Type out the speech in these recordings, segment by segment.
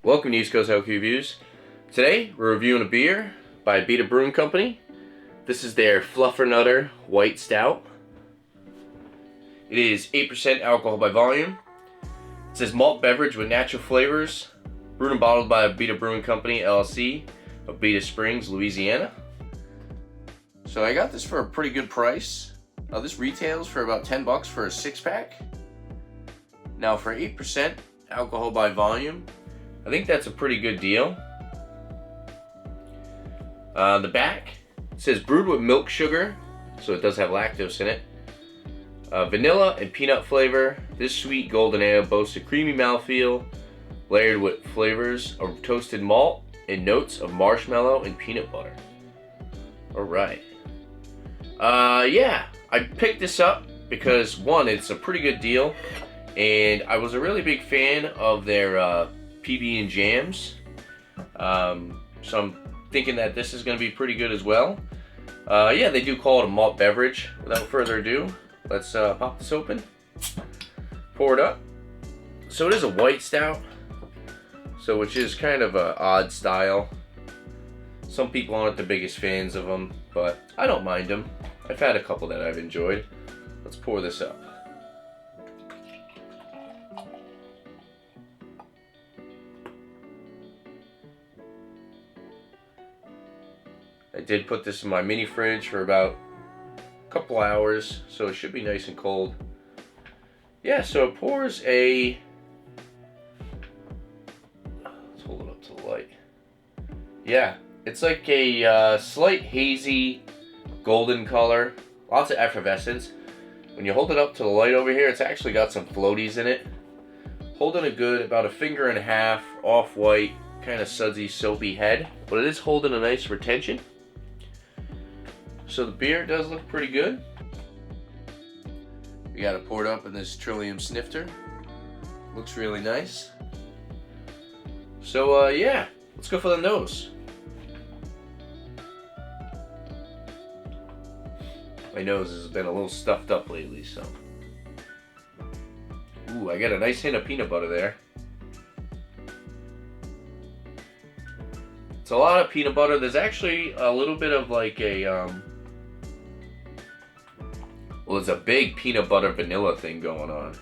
Welcome to East Coast Reviews. Today we're reviewing a beer by Abita Brewing Company. This is their Fluffer Nutter White Stout. It is 8% alcohol by volume. It says malt beverage with natural flavors. Brewed and bottled by Abita Brewing Company, LLC, of Abita Springs, Louisiana. So I got this for a pretty good price. This retails for about $10 for a 6-pack. Now for 8% alcohol by volume, I think that's a pretty good deal. The back says brewed with milk sugar, so it does have lactose in it. Vanilla and peanut flavor. This sweet golden ale boasts a creamy mouthfeel, layered with flavors of toasted malt and notes of marshmallow and peanut butter. Alright. Yeah, I picked this up because, one, it's a pretty good deal, and I was a really big fan of their PB and jams, so I'm thinking that this is going to be pretty good as well. Yeah, they do call it a malt beverage. Without further ado, let's pop this open, pour it up. So it is a white stout, so which is kind of an odd style. Some people aren't the biggest fans of them, but I don't mind them. I've had a couple that I've enjoyed. Let's pour this up. I did put this in my mini fridge for about a couple hours, so it should be nice and cold. Yeah, so it pours a... Let's hold it up to the light. Yeah, it's like a slight hazy golden color, lots of effervescence. When you hold it up to the light over here, it's actually got some floaties in it. Holding a good about a finger and a half, off-white, kind of sudsy, soapy head, but it is holding a nice retention. So the beer does look pretty good. We got it poured up in this Trillium snifter. Looks really nice. So yeah, let's go for the nose. My nose has been a little stuffed up lately, so. Ooh, I got a nice hint of peanut butter there. It's a lot of peanut butter. There's actually a little bit of like a, well, there's a big peanut butter vanilla thing going on.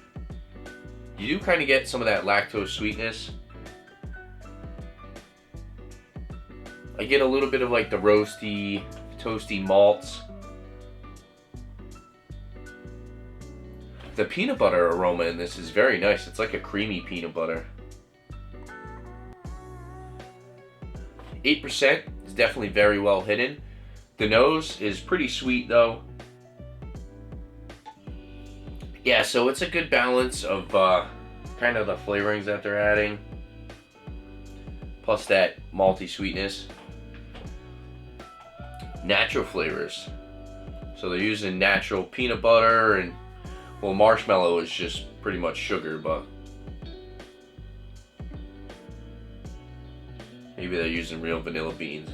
You do kind of get some of that lactose sweetness. I get a little bit of like the roasty, toasty malts. The peanut butter aroma in this is very nice. It's like a creamy peanut butter. 8% is definitely very well hidden. The nose is pretty sweet though. Yeah, so it's a good balance of kind of the flavorings that they're adding, plus that malty sweetness. Natural flavors. So they're using natural peanut butter and, well, marshmallow is just pretty much sugar, but maybe they're using real vanilla beans.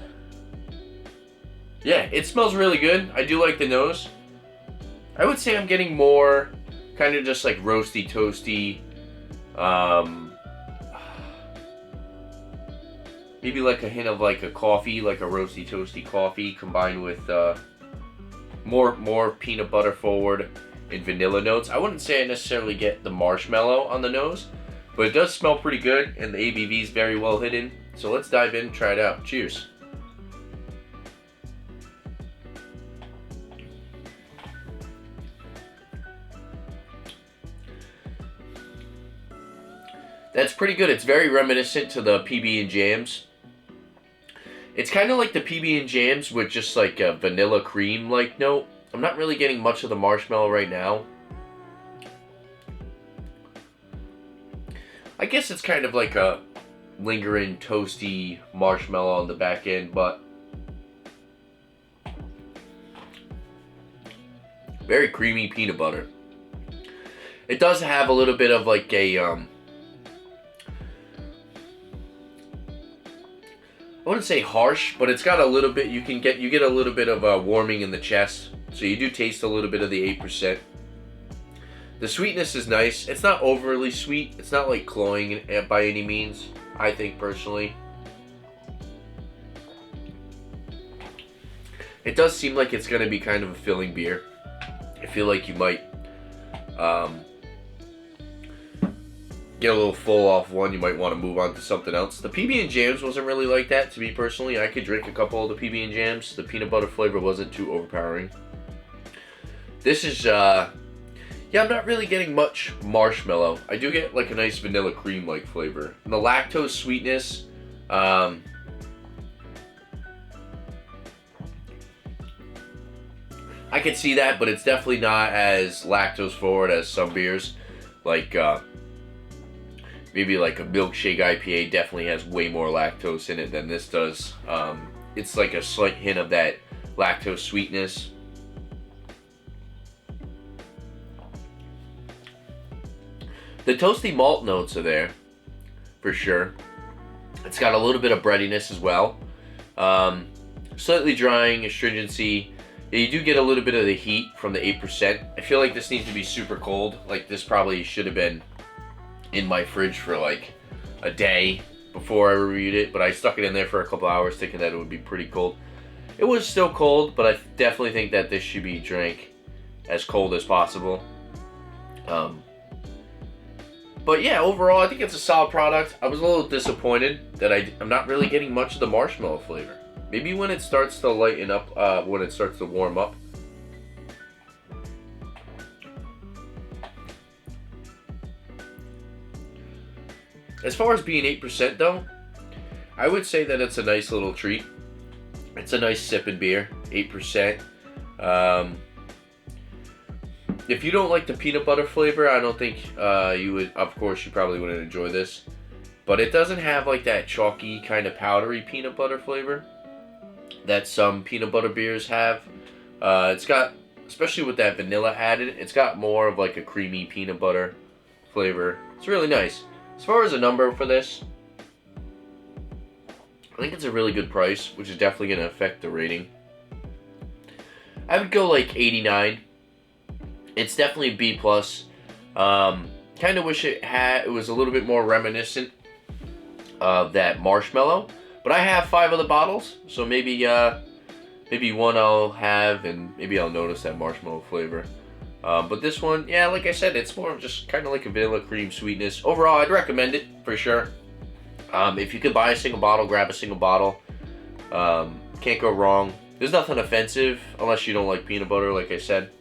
Yeah, it smells really good. I do like the nose. I would say I'm getting more kind of just like roasty, toasty, maybe like a hint of like a coffee, like a roasty, toasty coffee combined with more peanut butter forward and vanilla notes. I wouldn't say I necessarily get the marshmallow on the nose, but it does smell pretty good, and the ABV is very well hidden. So let's dive in and try it out. Cheers. That's pretty good. It's very reminiscent to the PB and jams. It's kind of like the PB and jams with just like a vanilla cream like note. I'm not really getting much of the marshmallow right now. I guess it's kind of like a lingering toasty marshmallow on the back end, but very creamy peanut butter. It does have a little bit of like a I wouldn't say harsh, but it's got a little bit, you get a little bit of warming in the chest. So you do taste a little bit of the 8%. The sweetness is nice. It's not overly sweet. It's not like cloying by any means, I think personally. It does seem like it's going to be kind of a filling beer. I feel like you might get a little full off one. You might want to move on to something else. The PB and Jams wasn't really like that to me personally. I could drink a couple of the PB and Jams. The peanut butter flavor wasn't too overpowering. This is, yeah, I'm not really getting much marshmallow. I do get like a nice vanilla cream-like flavor. And the lactose sweetness, I can see that, but it's definitely not as lactose forward as some beers. Like, maybe like a milkshake IPA definitely has way more lactose in it than this does. It's like a slight hint of that lactose sweetness. The toasty malt notes are there, for sure. It's got a little bit of breadiness as well. Slightly drying, astringency. Yeah, you do get a little bit of the heat from the 8%. I feel like this needs to be super cold. Like, this probably should have been in my fridge for like a day before I reviewed it, but I stuck it in there for a couple hours thinking that it would be pretty cold. It was still cold, but I definitely think that this should be drank as cold as possible. But yeah, overall, I think it's a solid product. I was a little disappointed that I'm not really getting much of the marshmallow flavor. Maybe when it starts to lighten up, when it starts to warm up. As far as being 8% though, I would say that it's a nice little treat. It's a nice sipping beer, 8%. If you don't like the peanut butter flavor, I don't think you would, of course, you probably wouldn't enjoy this. But it doesn't have like that chalky kind of powdery peanut butter flavor that some peanut butter beers have. It's got, especially with that vanilla added, it's got more of like a creamy peanut butter flavor. It's really nice. As far as a number for this, I think it's a really good price, which is definitely going to affect the rating. I would go like 89. It's definitely a B+. Kind of wish it was a little bit more reminiscent of that marshmallow. But I have 5 other bottles, so maybe one I'll have, and maybe I'll notice that marshmallow flavor. But this one, yeah, like I said, it's more of just kind of like a vanilla cream sweetness. Overall, I'd recommend it for sure. If you could buy a single bottle, grab a single bottle. Can't go wrong. There's nothing offensive unless you don't like peanut butter, like I said.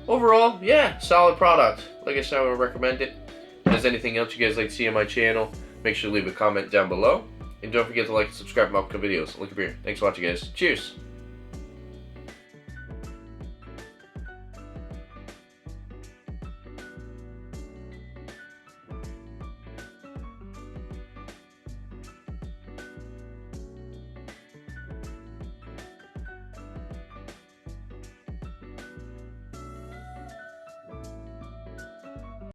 Overall, yeah, solid product. Like I said, I would recommend it. If there's anything else you guys like to see on my channel, make sure to leave a comment down below. And don't forget to like and subscribe to my upcoming videos. Look up here. Thanks for watching, guys. Cheers.